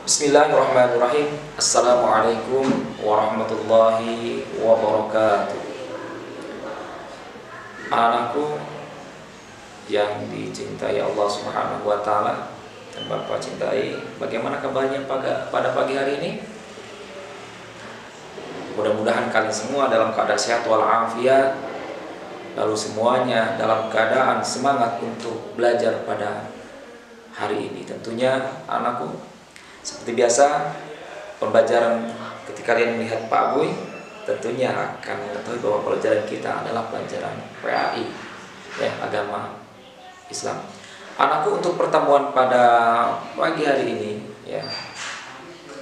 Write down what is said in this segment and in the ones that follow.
Bismillahirrahmanirrahim. Assalamualaikum warahmatullahi wabarakatuh. Anakku yang dicintai Allah Subhanahu wa Ta'ala dan Bapak cintai, bagaimana kabarnya pada pagi hari ini? Mudah-mudahan kalian semua dalam keadaan sehat walafiat, lalu semuanya dalam keadaan semangat untuk belajar pada hari ini. Tentunya anakku, seperti biasa, pembelajaran ketika kalian melihat Pak Boy tentunya akan mengetahui bahwa pelajaran kita adalah pelajaran PAI, ya, agama Islam. Anakku, untuk pertemuan pada pagi hari ini, ya,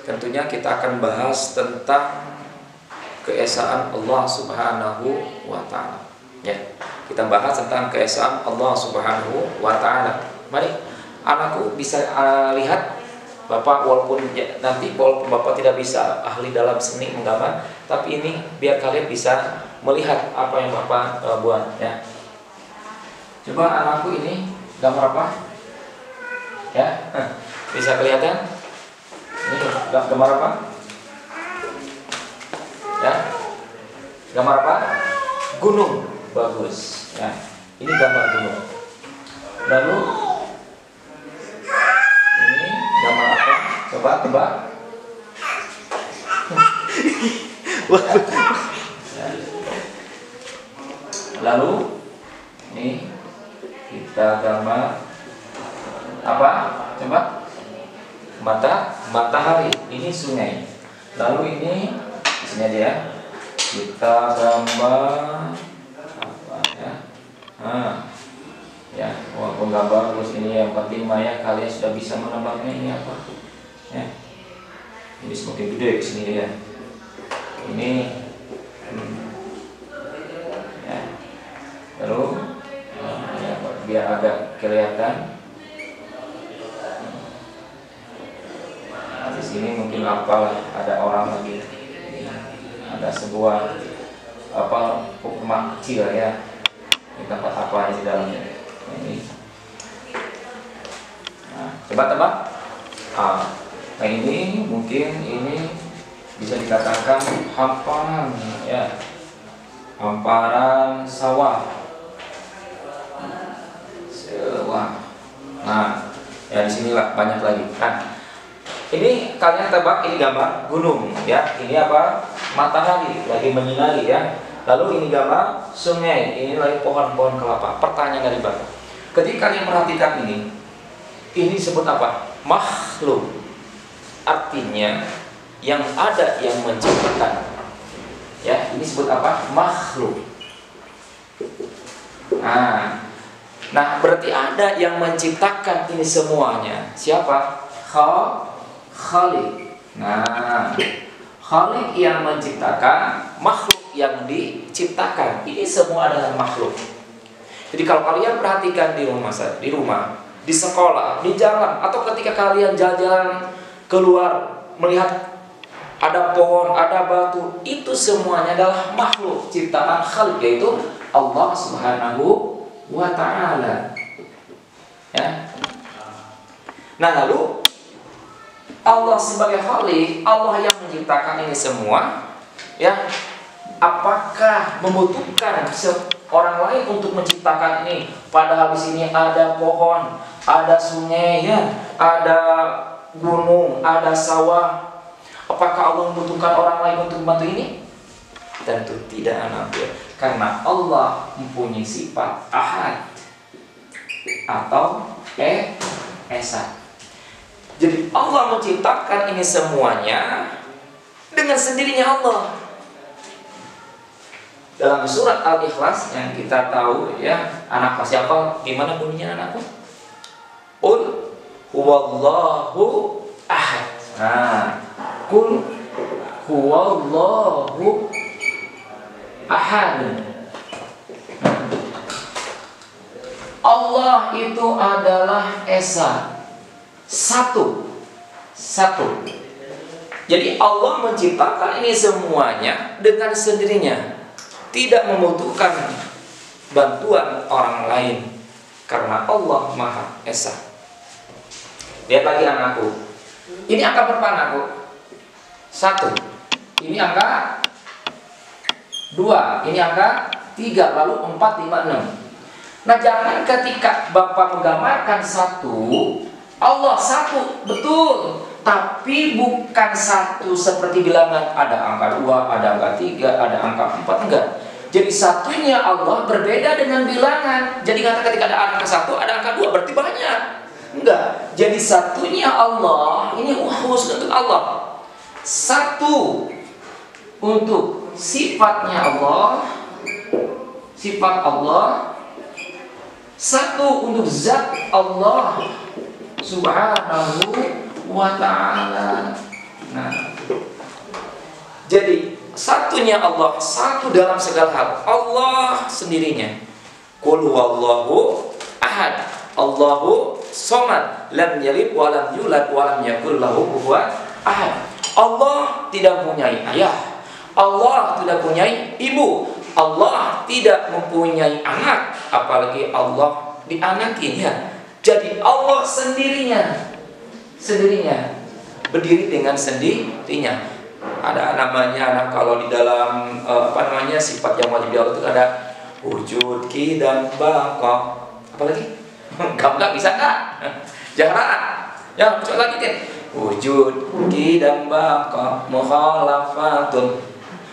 tentunya kita akan bahas tentang keesaan Allah Subhanahu wa Ta'ala. Ya, kita bahas tentang keesaan Allah Subhanahu wa Ta'ala. Mari, anakku bisa lihat. Bapak walaupun Bapak tidak bisa ahli dalam seni menggambar, tapi ini biar kalian bisa melihat apa yang Bapak buat, ya. Coba anakku, ini gambar apa? Ya, bisa kelihatan? Ini gambar apa? Ya, gambar apa? Gunung, bagus. Ya, ini gambar gunung. Lalu gambar apa? Coba tebak. Ya. Lalu ini kita gambar apa? Coba. Matahari. Ini sungai. Lalu ini sini aja ya. Kita gambar apa ya? Ya, walaupun gambar terus ini yang penting ya kalian sudah bisa menebaknya ini apa, ya. Ini semakin gede ke sini ya. Ini ya. Lalu ya, biar agak kelihatan. Nah, di sini mungkin apa, ada orang lagi, ada sebuah rumah kecil ya. Ini tempat apa di dalamnya? Ini. Nah, coba tebak. Nah, ini mungkin ini bisa dikatakan hamparan, ya, hamparan sawah. Nah, ya disinilah banyak lagi. Nah, ini kalian tebak, ini gambar gunung, ya. Ini apa? Matahari lagi menyinari, ya. Lalu ini gambar sungai, ini lagi pohon-pohon kelapa. Pertanyaan dari Bapak, ketika kalian perhatikan ini disebut apa? Makhluk. Artinya yang ada yang menciptakan. Ya, ini disebut apa? Makhluk. Nah, berarti ada yang menciptakan ini semuanya. Siapa? Khalik. Nah, Khalik yang menciptakan, makhluk yang diciptakan. Ini semua adalah makhluk. Jadi kalau kalian perhatikan di rumah, di sekolah, di jalan, atau ketika kalian jalan-jalan keluar melihat ada pohon, ada batu, itu semuanya adalah makhluk ciptaan Khalik, yaitu Allah Subhanahu wa Ta'ala. Ya. Nah, lalu Allah sebagai Khalik, Allah yang menciptakan ini semua, ya. Apakah membutuhkan orang lain untuk menciptakan ini? Padahal di sini ada pohon, ada sungai, ya, ada gunung, ada sawah. Apakah Allah membutuhkan orang lain untuk membantu ini? Tentu tidak, anakku. Karena Allah mempunyai sifat ahad atau esa. Jadi Allah menciptakan ini semuanya dengan sendirinya Allah. Dalam surat Al-Ikhlas yang kita tahu, ya, anak pasti apa? Gimana bunyinya anakku? Qul huwallahu ahad. Nah, qul huwallahu ahad. Allah itu adalah esa, satu. Jadi Allah menciptakan ini semuanya dengan sendirinya, tidak membutuhkan bantuan orang lain, karena Allah Maha Esa. Lihat lagi anakku, Ini angka berapa anakku? 1. Ini angka 2. Ini angka 3. Lalu 4, 5, 6. Nah, jangan ketika Bapak menggambarkan 1, Allah 1, betul. Tapi bukan 1 seperti bilangan ada angka 2, ada angka 3, ada angka 4, enggak. Jadi satunya Allah berbeda dengan bilangan. Jadi kata ketika ada angka 1, ada angka 2, berarti banyak. Enggak. Jadi satunya Allah ini khusus untuk Allah. 1 untuk sifatnya Allah, sifat Allah. 1 untuk zat Allah Subhanahu wa ta'ala. Nah, jadi satunya Allah, 1 dalam segala hal. Allah sendirinya. Qul huwallahu ahad, Allahu somad, lam yalid wa lam yulad wa lam yakul lahu kufuwan ahad. Allah tidak mempunyai ayah, Allah tidak mempunyai ibu, Allah tidak mempunyai anak, apalagi Allah dianakin ya. Jadi Allah sendirinya berdiri dengan sendirinya. Ada namanya kalau di dalam sifat yang wajib di Allah itu ada wujud, qidam, baqa. Apalagi? Kamu nggak bisa nggak? Jangan. Ya, coba lagi deh. Wujud, qidam, baqa, mukhalafatun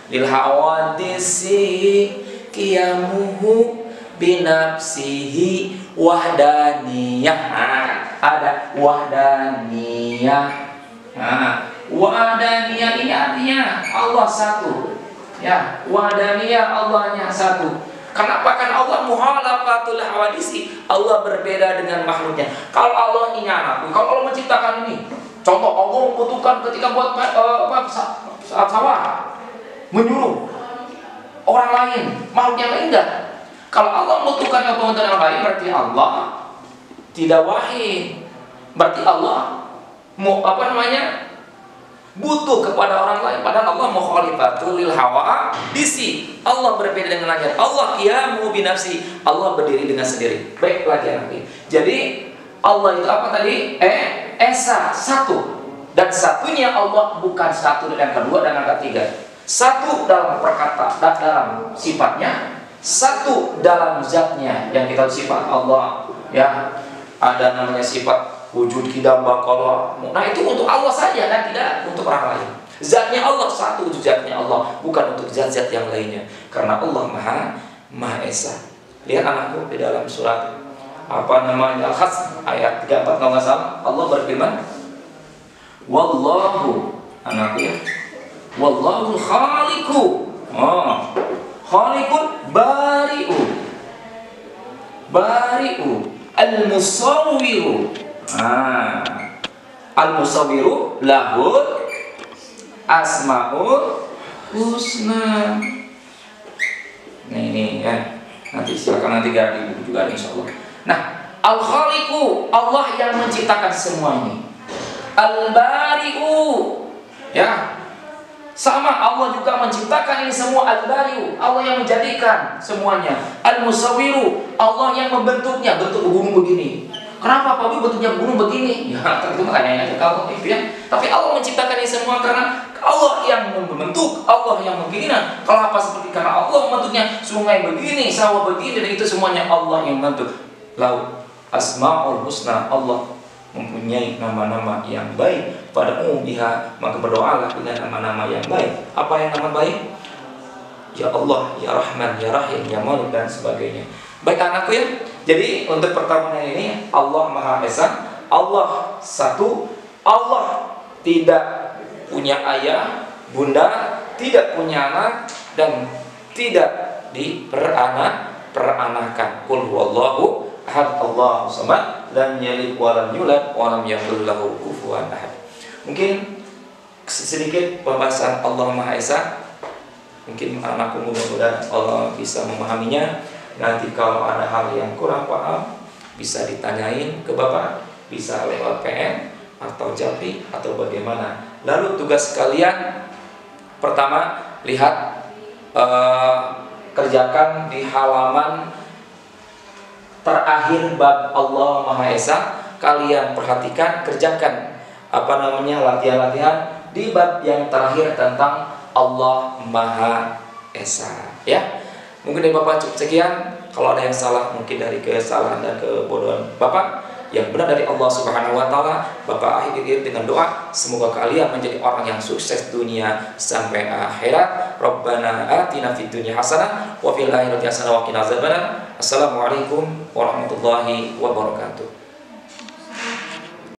lil hawadisi qiyamuhu binafsihi wahdaniyah. Ada wahdaniyah. Wahdaniyah ini artinya Allah 1. Ya, wahdaniyah Allahnya 1. Kenapa? Kan Allah muhalafatul hawadisi, Allah berbeda dengan makhluknya. Kalau Allah ini anak, kalau Allah menciptakan ini, contoh Allah membutuhkan ketika buat sawah, menyuruh orang lain, makhluk yang lain enggak. Kalau Allah membutuhkan untuk yang lain, berarti Allah tidak wahid. Berarti Allah butuh kepada orang lain. Padahal Allah mukhalifatul lil hawa disi. Allah berbeda dengan langit. Allah qiyamu binafsi. Allah berdiri dengan sendiri. Baik lagi nanti. Jadi Allah itu apa tadi? Esa 1. Dan satunya Allah bukan 1 dan yang kedua dan angka 3. 1 dalam perkata dan dalam sifatnya, 1 dalam zatnya yang kita sifat Allah ya. Ada namanya sifat wujud, qidam, baqa. Nah, itu untuk Allah saja dan tidak untuk orang lain. Zatnya Allah 1 untuk zatnya Allah, bukan untuk zat-zat yang lainnya. Karena Allah Maha Esa. Lihat anakku di dalam surat Al-Hasr ayat 34 kalau nggak salah, Allah berfirman, wallahu, anakku ya, wallahul khaliqu. Khaliqun bari'u al-musawwiru. Al-musawwiru lahul asmaul husna. Ini ya. Nanti silakan nanti di buku juga insyaallah. Nah, al-khaliqu Allah yang menciptakan semua ini. Al-bari'u ya. Sama Allah juga menciptakan ini semua. Al-bari'u Allah yang menjadikan semuanya. Al-musawwiru Allah yang membentuknya, bentuk gunung begini. Kenapa Pak bentuknya gunung begini? Ya, itu makanya kalau itu ya. Tapi Allah menciptakan ini semua karena Allah yang membentuk, Allah yang begini. Kalau apa seperti karena Allah membentuknya sungai begini, sawah begini, dan itu semuanya Allah yang membentuk. Lau asmaul husna, Allah mempunyai nama-nama yang baik. Pada umumnya maka berdoalah dengan nama-nama yang baik. Apa yang nama baik? Ya Allah, Ya Rahman, Ya Rahim, Ya Malik dan sebagainya. Baik anakku ya. Jadi untuk pertemuan ini Allah Maha Esa, Allah 1, Allah tidak punya ayah, bunda, tidak punya anak dan tidak diperanakan. Qul huwallahu ahad, Allahu samad, lam yalid wa lam yulad wa lam yakul lahu kufuwan ahad. Mungkin sedikit pembahasan Allah Maha Esa. Mungkin anakku mudah-mudahan Allah bisa memahaminya. Nanti kalau ada hal yang kurang paham bisa ditanyain ke Bapak, bisa lewat PM atau Japri atau bagaimana. Lalu tugas kalian pertama lihat kerjakan di halaman terakhir bab Allah Maha Esa. Kalian perhatikan, kerjakan latihan-latihan di bab yang terakhir tentang Allah Maha Esa. Ya, mungkin dari Bapak cukup sekian. Kalau ada yang salah mungkin dari kesalahan dan kebodohan Bapak, yang benar dari Allah Subhanahu wa taala, Bapak akhiri dengan doa semoga kalian menjadi orang yang sukses dunia sampai akhirat. Rabbana atina fid dunya hasanah wa fil akhirati hasanah wa qina azabannar. Assalamualaikum warahmatullahi wabarakatuh.